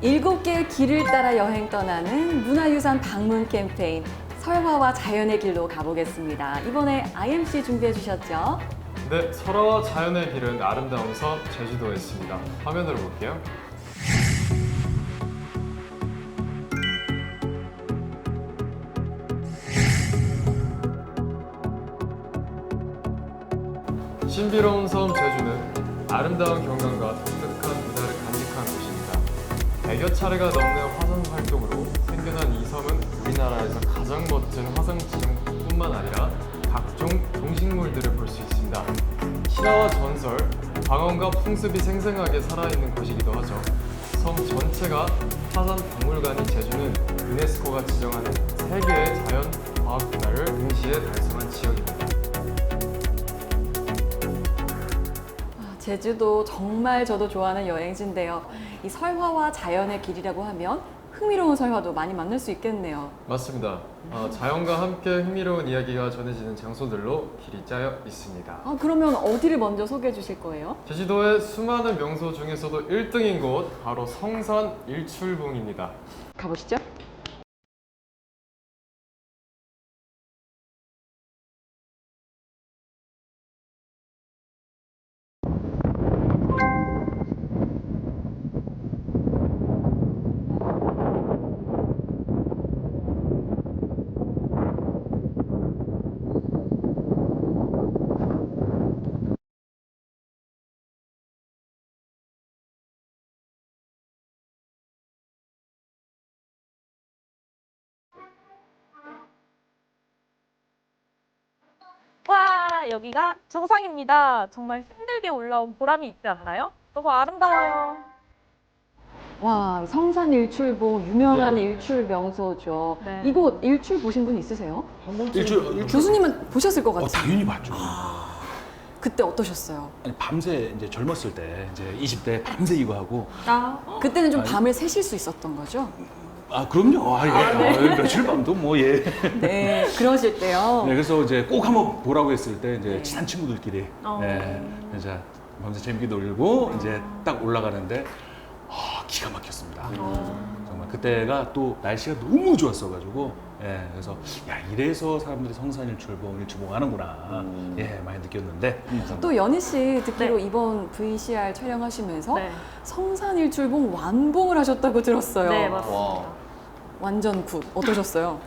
7개의 길을 따라 여행 떠나는 문화유산 방문 캠페인 설화와 자연의 길로 가보겠습니다. 이번에 IMC 준비해 주셨죠? 네, 설화와 자연의 길은 아름다운 섬 제주도에 있습니다. 화면으로 볼게요. 신비로운 섬 제주는 아름다운 경관과 독특한 문화를 간직한 곳입니다. 100여 차례가 넘는 화성 활동으로 생겨난 이 섬은 우리나라에서 가장 멋진 화성 지형뿐만 아니라 각종 동식물들을 볼 수 있습니다. 신화와 전설, 방언과 풍습이 생생하게 살아있는 곳이기도 하죠. 섬 전체가 화산 박물관인 제주는 유네스코가 지정하는 세계의 자연 과학 문화를 동시에 달성한 지역입니다. 제주도 정말 저도 좋아하는 여행지인데요. 이 설화와 자연의 길이라고 하면 흥미로운 설화도 많이 만날 수 있겠네요. 맞습니다. 자연과 함께 흥미로운 이야기가 전해지는 장소들로 길이 짜여 있습니다. 그러면 어디를 먼저 소개해 주실 거예요? 제주도의 수많은 명소 중에서도 1등인 곳 바로 성산 일출봉입니다. 가보시죠. 와, 여기가 정상입니다. 정말 힘들게 올라온 보람이 있지 않나요? 너무 아름다워요. 와, 성산 일출봉 유명한 일출 명소죠. 네. 이곳 일출 보신 분 있으세요? 일출 교수님은 보셨을 것 같아요. 당연히 봤죠. 그때 어떠셨어요? 아니, 밤새 이제 젊었을 때 이제 20대 밤새 이거 하고 그때는 좀 밤을 새실 수 있었던 거죠? 그럼요. 예. 며칠 밤도 뭐 예. 네, 그러실 때요. 네, 그래서 이제 꼭 한번 보라고 했을 때 이제 네. 친한 친구들끼리 어. 이제 밤새 재밌게 놀고 이제 딱 올라가는데 기가 막혔습니다. 정말 그때가 또 날씨가 너무 좋았어가지고 그래서 야 이래서 사람들이 성산일출봉 하는구나 많이 느꼈는데 또 연희 씨 듣기로 네. 이번 VCR 촬영하시면서 네. 성산 일출봉 완봉을 하셨다고 들었어요. 네, 맞습니다. 완전 굿. 어떠셨어요?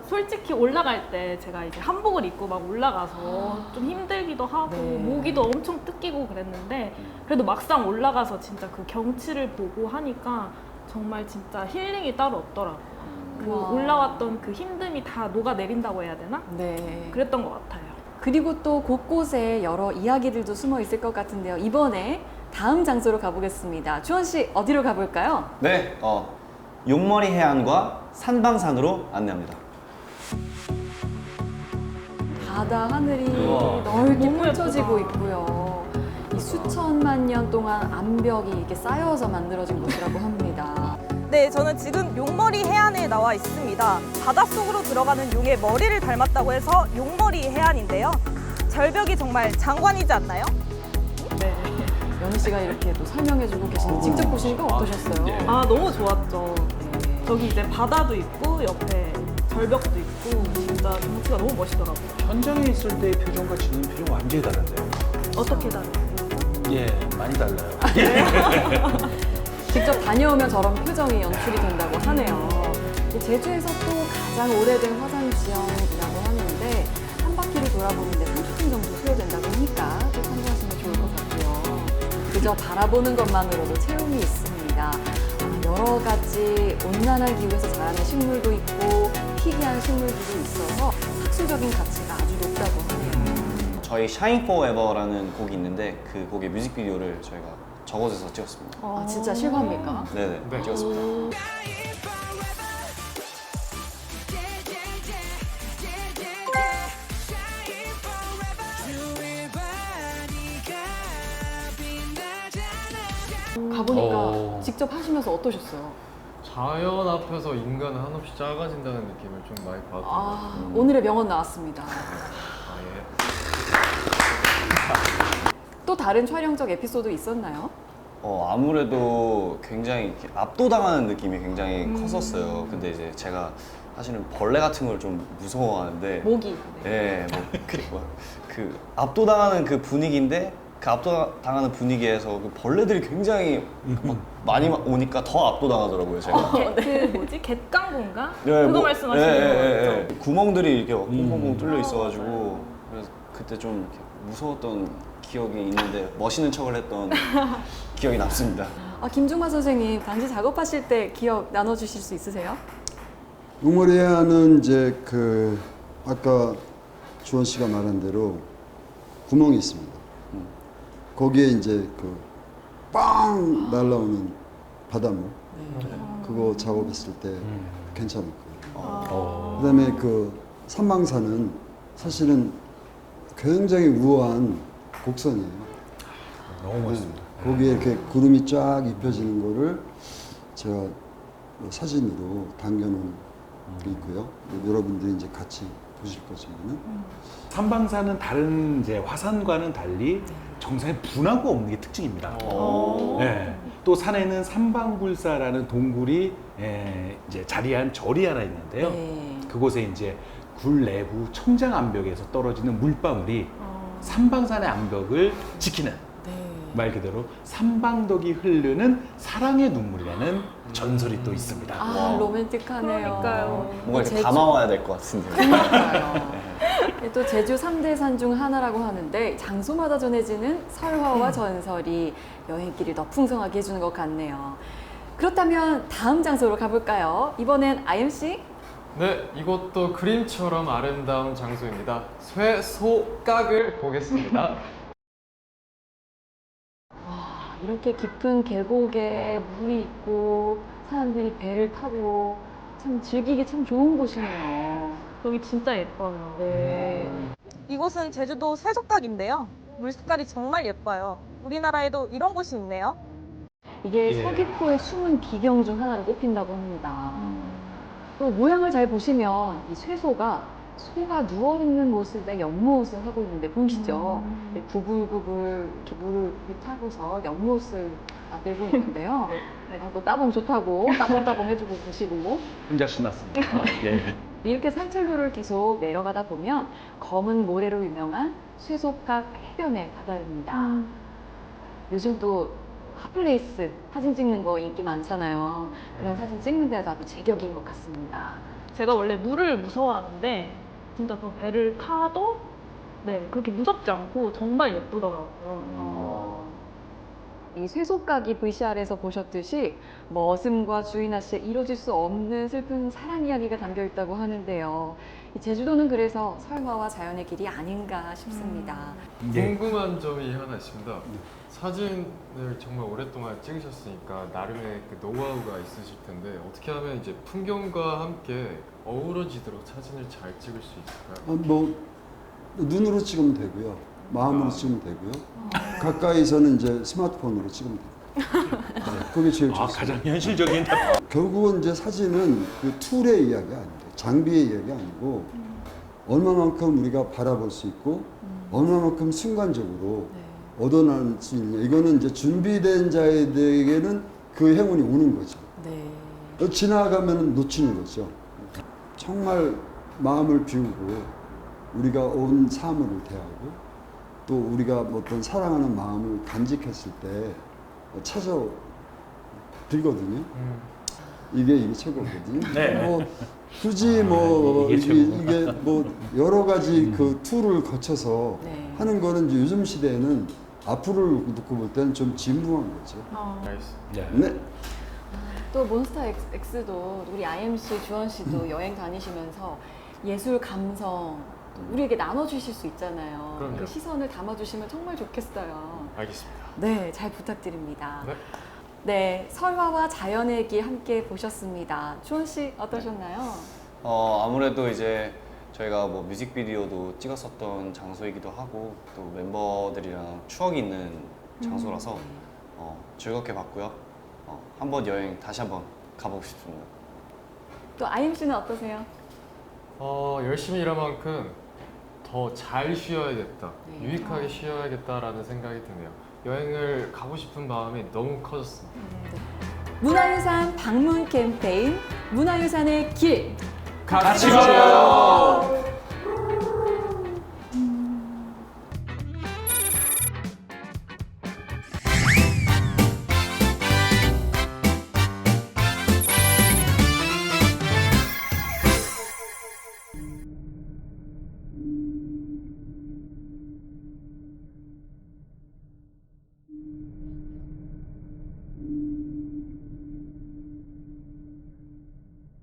솔직히 올라갈 때 제가 이제 한복을 입고 막 올라가서 좀 힘들기도 하고 네. 모기도 엄청 뜯기고 그랬는데 그래도 막상 올라가서 진짜 그 경치를 보고 하니까 정말 진짜 힐링이 따로 없더라고요. 그 와. 올라왔던 그 힘듦이 다 녹아내린다고 해야 되나? 네. 그랬던 것 같아요. 그리고 또 곳곳에 여러 이야기들도 숨어 있을 것 같은데요. 이번에 다음 장소로 가보겠습니다. 주원 씨 어디로 가볼까요? 네, 용머리 해안과 산방산으로 안내합니다. 바다 하늘이 우와. 넓게 너무 펼쳐지고 예쁘다. 있고요. 이 수천만 년 동안 암벽이 이렇게 쌓여서 만들어진 곳이라고 합니다. 네, 저는 지금 용머리 해안에 나와 있습니다. 바닷속으로 들어가는 용의 머리를 닮았다고 해서 용머리 해안인데요. 절벽이 정말 장관이지 않나요? 네. 연희 씨가 이렇게 또 설명해주고 계시는데 직접 보시니까 어떠셨어요? 예. 너무 좋았죠. 네. 저기 이제 바다도 있고 옆에 절벽도 있고 진짜 경치가 너무 멋있더라고요. 현장에 있을 때의 표정과 지금 표정 완전히 다른데요. 어떻게 다르세요? 예, 많이 달라요. 직접 다녀오면 저런 표정이 연출이 된다고 하네요. 제주에서 또 가장 오래된 화산 지형이라고 하는데 한 바퀴를 돌아보는데 30분 정도 소요된다고 하니까 또 참고하시면 좋을 것 같고요. 그저 바라보는 것만으로도 체험이 있습니다. 여러 가지 온난한 기후에서 자라는 식물도 있고 희귀한 식물들도 있어서 학술적인 가치가 아주 높다고 하네요. 저희 Shine Forever라는 곡이 있는데 그 곡의 뮤직비디오를 저희가 저곳에서 찍었습니다. 진짜 실화입니까? 네네, 네. 찍었습니다. 가보니까 직접 하시면서 어떠셨어요? 자연 앞에서 인간은 한없이 작아진다는 느낌을 좀 많이 받았던 것 같아요. 오늘의 명언 나왔습니다. 예. 또 다른 촬영적 에피소드 있었나요? 아무래도 굉장히 이렇게 압도당하는 느낌이 굉장히 컸었어요. 근데 이제 제가 사실은 벌레 같은 걸 좀 무서워하는데 모기. 예, 그 압도당하는 그 분위기인데 그 압도당하는 분위기에서 그 벌레들이 굉장히 막 많이 오니까 더 압도당하더라고요, 제가. 그 뭐지? 갯강고인가? 예, 그거 뭐, 말씀하시는 예. 거죠? 구멍들이 이렇게 뽕뽕뽕 뚫려 있어가지고 그래서 그때 좀 이렇게 무서웠던 기억이 있는데 멋있는 척을 했던 기억이 남습니다. 김중만 선생님, 당시 작업하실 때 기억 나눠주실 수 있으세요? 용머리 해안은 이제 그 아까 주원 씨가 말한 대로 구멍이 있습니다. 거기에 이제 그 빵 날라오는 바닷물 그거 작업했을 때 괜찮았고요. 그다음에 그 삼방산은 사실은 굉장히 우아한 곡선이에요. 너무 멋있습니다. 거기에 이렇게 구름이 쫙 입혀지는 거를 제가 뭐 사진으로 당겨놓은 게 있고요. 여러분들이 이제 같이 보실 거지만은 삼방산은 다른 이제 화산과는 달리 정상에 분화가 없는 게 특징입니다. 네. 또 산에는 삼방굴사라는 동굴이 이제 자리한 절이 하나 있는데요. 네. 그곳에 이제 굴 내부 청장 암벽에서 떨어지는 물방울이 삼방산의 암벽을 지키는 말 그대로 삼방덕이 흐르는 사랑의 눈물이라는 전설이 또 있습니다. 로맨틱하네요. 그러니까요. 뭔가 이렇게 제주- 담아와야 될 것 같은데. 그러니까요. 또 제주 3대 산 중 하나라고 하는데 장소마다 전해지는 설화와 전설이 여행길을 더 풍성하게 해주는 것 같네요. 그렇다면 다음 장소로 가볼까요? 이번엔 IMC? 네, 이것도 그림처럼 아름다운 장소입니다. 쇠소각을 보겠습니다. 이렇게 깊은 계곡에 물이 있고 사람들이 배를 타고 참 즐기기 참 좋은 곳이네요. 여기 진짜 예뻐요. 네. 이곳은 제주도 쇠속각인데요. 물 색깔이 정말 예뻐요. 우리나라에도 이런 곳이 있네요. 이게 예. 서귀포의 숨은 기경 중 하나로 꼽힌다고 합니다. 또 모양을 잘 보시면 이 쇠소가 소가 누워있는 모습에 연못을 하고 있는데 보이시죠? 네, 구불구불 이렇게 물을 타고서 연못을 만들고 있는데요. 네, 또 따봉 좋다고 따봉따봉 해주고 계시고 혼자 신났습니다. 예. 이렇게 산책로를 계속 내려가다 보면 검은 모래로 유명한 쇠소각 해변에 다다릅니다. 요즘 또 핫플레이스 사진 찍는 거 인기 많잖아요. 그런 사진 찍는 데가 아주 제격인 것 같습니다. 제가 원래 물을 무서워하는데 진짜 그 배를 타도 그렇게 무섭지 않고 정말 예쁘더라고요. 이 쇠소각이 VCR에서 보셨듯이 머슴과 주인아 씨의 이뤄질 수 없는 슬픈 사랑 이야기가 담겨 있다고 하는데요. 이 제주도는 그래서 설화와 자연의 길이 아닌가 싶습니다. 궁금한 점이 하나 있습니다. 사진을 정말 오랫동안 찍으셨으니까 나름의 그 노하우가 있으실 텐데 어떻게 하면 이제 풍경과 함께 어우러지도록 사진을 잘 찍을 수 있을까요? 뭐 눈으로 찍으면 되고요. 마음으로 찍으면 되고요. 가까이서는 이제 스마트폰으로 찍으면 돼요. 그게 제일 좋습니다. 가장 현실적인 결국은 이제 사진은 그 툴의 이야기가 아닙니다. 장비의 이야기가 아니고 얼마만큼 우리가 바라볼 수 있고 얼마만큼 순간적으로 얻어낼 수 있냐. 이거는 이제 준비된 자에게는 그 행운이 오는 거죠. 네. 지나가면 놓치는 거죠. 정말 마음을 비우고 우리가 온 사물을 대하고 또 우리가 어떤 사랑하는 마음을 간직했을 때 찾아들거든요. 이게 최고거든요. 네. 뭐 굳이 뭐 이게 최고구나. 이게 뭐 여러 가지 그 툴을 거쳐서 네. 하는 거는 이제 요즘 시대에는 앞으로를 놓고 볼 때는 좀 진부한 거죠. 알겠습니다. 네. 또 몬스타 X도 우리 IMC 주원 씨도 여행 다니시면서 예술 감성 또 우리에게 나눠주실 수 있잖아요. 그럼요. 그 시선을 담아주시면 정말 좋겠어요. 알겠습니다. 네, 잘 부탁드립니다. 네. 네, 설화와 자연의 길 함께 보셨습니다. 주원 씨 어떠셨나요? 아무래도 이제 저희가 뭐 뮤직비디오도 찍었었던 장소이기도 하고 또 멤버들이랑 추억이 있는 장소라서 즐겁게 봤고요. 한번 여행 다시 한번 가보고 싶습니다. 또 IMC는 어떠세요? 열심히 일한 만큼 더 잘 쉬어야겠다, 네. 유익하게 쉬어야겠다라는 생각이 드네요. 여행을 가고 싶은 마음이 너무 커졌습니다. 문화유산 방문 캠페인 문화유산의 길 같이 가요!